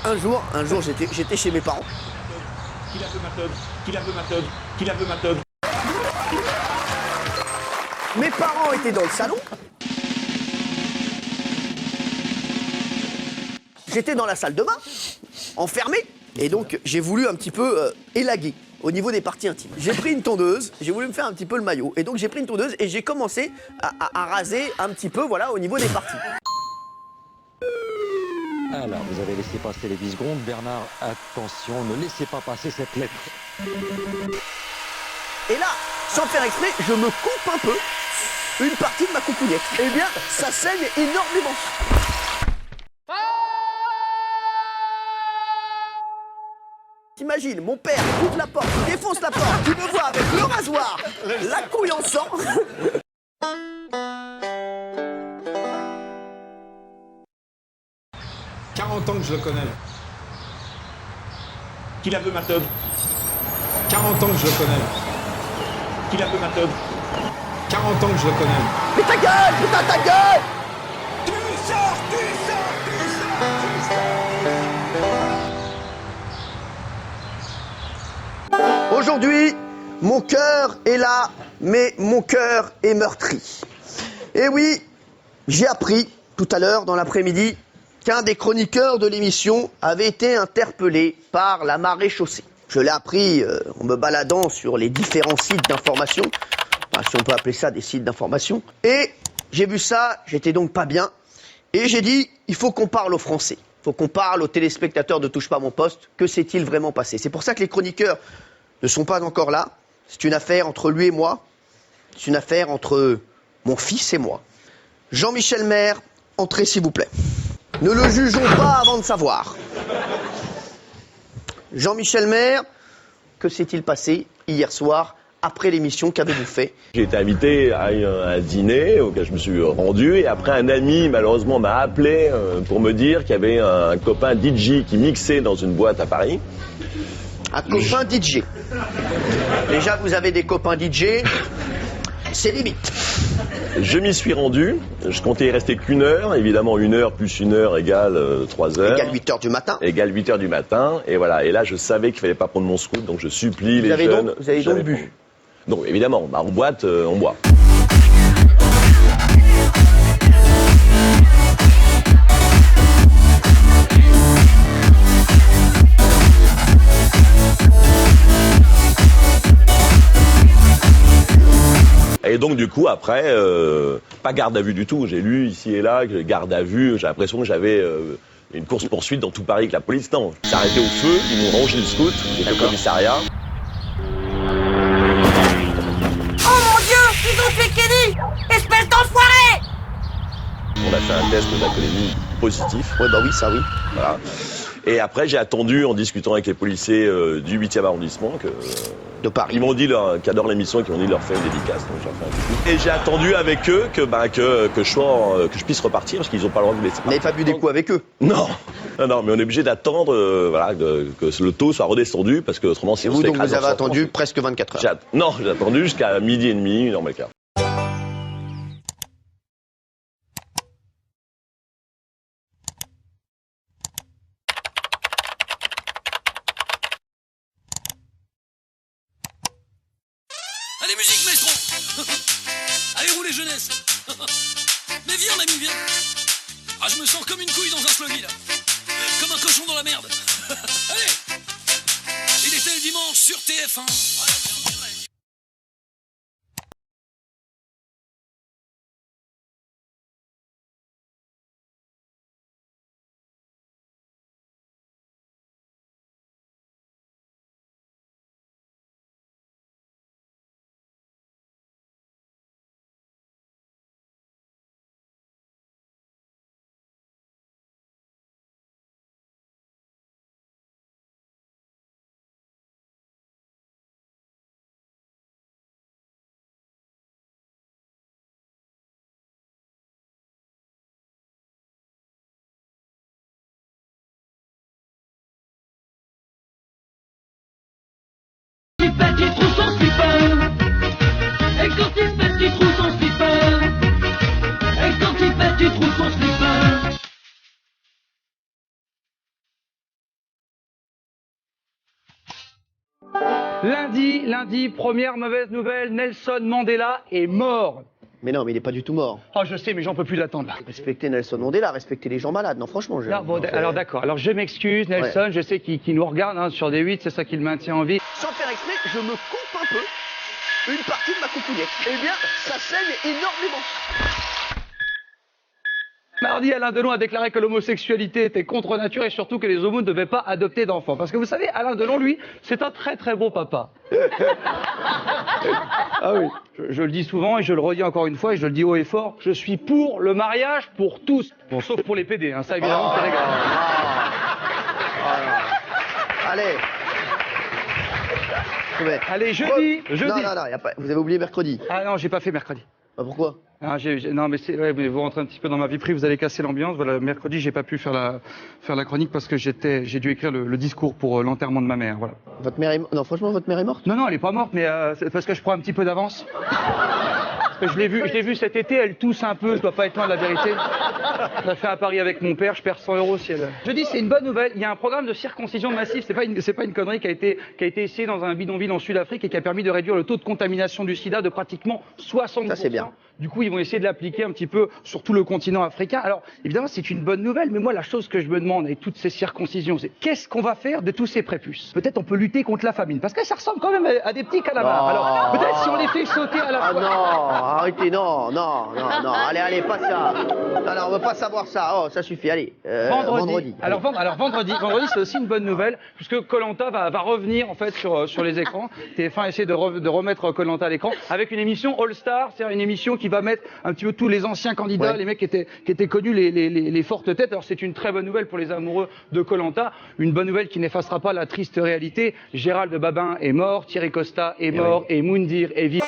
un jour, j'étais chez mes parents. Qui la veut ma teub? Qui la veut ma teub? Qui la veut ma teub? Mes parents étaient dans le salon. J'étais dans la salle de bain, enfermé. Et donc, j'ai voulu un petit peu élaguer au niveau des parties intimes. J'ai pris une tondeuse, j'ai voulu me faire un petit peu le maillot. Et donc, j'ai pris une tondeuse et j'ai commencé à raser un petit peu, voilà, au niveau des parties. Alors, vous avez laissé passer les 10 secondes. Bernard, attention, ne laissez pas passer cette lettre. Et là, sans faire exprès, je me coupe un peu une partie de ma coucougnette. Eh bien, ça saigne énormément. T'imagines, mon père ouvre la porte, il défonce la porte, il me voit avec le rasoir, la couille en sang. « 40 ans que je le connais. Qui la veut ma teub? 40 ans que je le connais. Qui la veut ma teub? 40 ans que je le connais. Mais ta gueule, putain, ta gueule! Tu sors, tu sors, tu sors, tu sors. Aujourd'hui, mon cœur est là, mais mon cœur est meurtri. Et oui, j'ai appris tout à l'heure dans l'après-midi qu'un des chroniqueurs de l'émission avait été interpellé par la maréchaussée. Je l'ai appris en me baladant sur les différents sites d'information, enfin, si on peut appeler ça des sites d'information. Et j'ai vu ça, j'étais donc pas bien, et j'ai dit, il faut qu'on parle aux Français, il faut qu'on parle aux téléspectateurs de Touche pas à mon poste, que s'est-il vraiment passé? C'est pour ça que les chroniqueurs ne sont pas encore là, c'est une affaire entre lui et moi, c'est une affaire entre mon fils et moi. Jean-Michel Maire, entrez s'il vous plaît. Ne le jugeons pas avant de savoir. Jean-Michel Maire, que s'est-il passé hier soir après l'émission? Qu'avez-vous fait? J'ai été invité à un dîner auquel je me suis rendu et après un ami malheureusement m'a appelé pour me dire qu'il y avait un copain DJ qui mixait dans une boîte à Paris. Un copain DJ. Déjà vous avez des copains DJ, c'est limite. Je m'y suis rendu, je comptais y rester qu'une heure, évidemment 1 heure plus 1 heure égale 3 heures. Égale 8 heures du matin. Égale 8 heures du matin, et voilà. Et là je savais qu'il fallait pas prendre mon scout, donc je supplie les jeunes. Vous avez donc bu? Donc évidemment, en boîte, on boit. Et donc du coup après, pas garde à vue du tout, j'ai lu ici et là, garde à vue, j'ai l'impression que j'avais une course-poursuite dans tout Paris avec la police. Non, ils s'arrêtaient au feu, ils m'ont rangé le scout, j'étais au commissariat. Oh mon Dieu, ils ont fait Kenny! Espèce d'enfoiré! On a fait un test d'alcoolémie positif. Ouais bah oui, ça oui. Voilà. Et après j'ai attendu en discutant avec les policiers du 8e arrondissement que... De Paris. Ils m'ont dit qu'ils adorent l'émission et qu'ils m'ont dit de leur faire une dédicace. Donc j'ai fait un coucou. Et j'ai attendu avec eux que je puisse repartir parce qu'ils n'ont pas le droit de me laisser partir. Vous n'avez pas bu des coups avec eux? Non, non, mais on est obligé d'attendre voilà, que le taux soit redescendu parce que autrement Et vous donc vous avez attendu presque 24 heures? Non, j'ai attendu jusqu'à 12h30, 1h15. Allez, musique, maestro. Allez, roulez, jeunesse. Mais viens, l'ami, viens. Ah, je me sens comme une couille dans un sluggy, là. Comme un cochon dans la merde. Allez. Il était le dimanche sur TF1. Petit trou sans slipper. Et quand il petit trou sans slipper. Et quand il petit trou sans slipper. Lundi, première mauvaise nouvelle, Nelson Mandela est mort. Mais non, mais il n'est pas du tout mort. Oh, je sais, mais j'en peux plus l'attendre là. Respectez Nelson Mandela, respectez les gens malades. Non, franchement, je... Non, bon, non, alors d'accord, alors je m'excuse Nelson, Ouais. je sais qu'il nous regarde hein, sur des 8, c'est ça qui le maintient en vie. Sans faire exprès, je me coupe un peu une partie de ma coucounette. Eh bien, ça saigne énormément. Mardi, Alain Delon a déclaré que l'homosexualité était contre nature et surtout que les homos ne devaient pas adopter d'enfants. Parce que vous savez, Alain Delon, lui, c'est un très très beau papa. Ah oui, je le dis souvent et je le redis encore une fois et je le dis haut et fort, je suis pour le mariage pour tous. Bon, sauf pour les PD, hein, ça évidemment c'est légal. Allez. Ouais. Allez, jeudi. Non, y a pas... vous avez oublié mercredi. Ah non, j'ai pas fait mercredi. Bah, pourquoi? Ah, non, mais c'est, ouais, mais vous rentrez un petit peu dans ma vie privée, vous allez casser l'ambiance. Voilà, mercredi, j'ai pas pu faire la chronique parce que j'ai dû écrire le discours pour l'enterrement de ma mère. Voilà. Votre mère est... Non, franchement, votre mère est morte? Non, elle est pas morte, mais c'est parce que je prends un petit peu d'avance. Parce que je l'ai vu cet été, elle tousse un peu, je dois pas être loin de la vérité. On a fait un pari avec mon père, je perds 100 € si elle... Je dis, c'est une bonne nouvelle, il y a un programme de circoncision massive, c'est pas une connerie qui a été essayé dans un bidonville en Sud-Afrique et qui a permis de réduire le taux de contamination du sida de pratiquement 60%. Ça, c'est bien. Du coup, ils vont essayer de l'appliquer un petit peu sur tout le continent africain. Alors, évidemment, c'est une bonne nouvelle, mais moi, la chose que je me demande avec toutes ces circoncisions, c'est qu'est-ce qu'on va faire de tous ces prépuces? Peut-être on peut lutter contre la famine, parce que ça ressemble quand même à des petits calamars. Oh. Alors, peut-être si on les fait sauter à la Ah fois... non, arrêtez, non, allez, pas ça. Alors, on veut pas savoir ça. Oh, ça suffit, allez. Vendredi. Alors vendredi, c'est aussi une bonne nouvelle, puisque Koh-Lanta va revenir en fait sur les écrans. TF1 essaie de remettre Koh-Lanta à l'écran avec une émission All-Star, c'est-à-dire une émission qui va mettre un petit peu tous les anciens candidats, Ouais. les mecs qui étaient connus, les fortes têtes. Alors c'est une très bonne nouvelle pour les amoureux de Koh-Lanta, une bonne nouvelle qui n'effacera pas la triste réalité. Gérald Babin est mort, Thierry Costa est mort, et Moundir est vivant.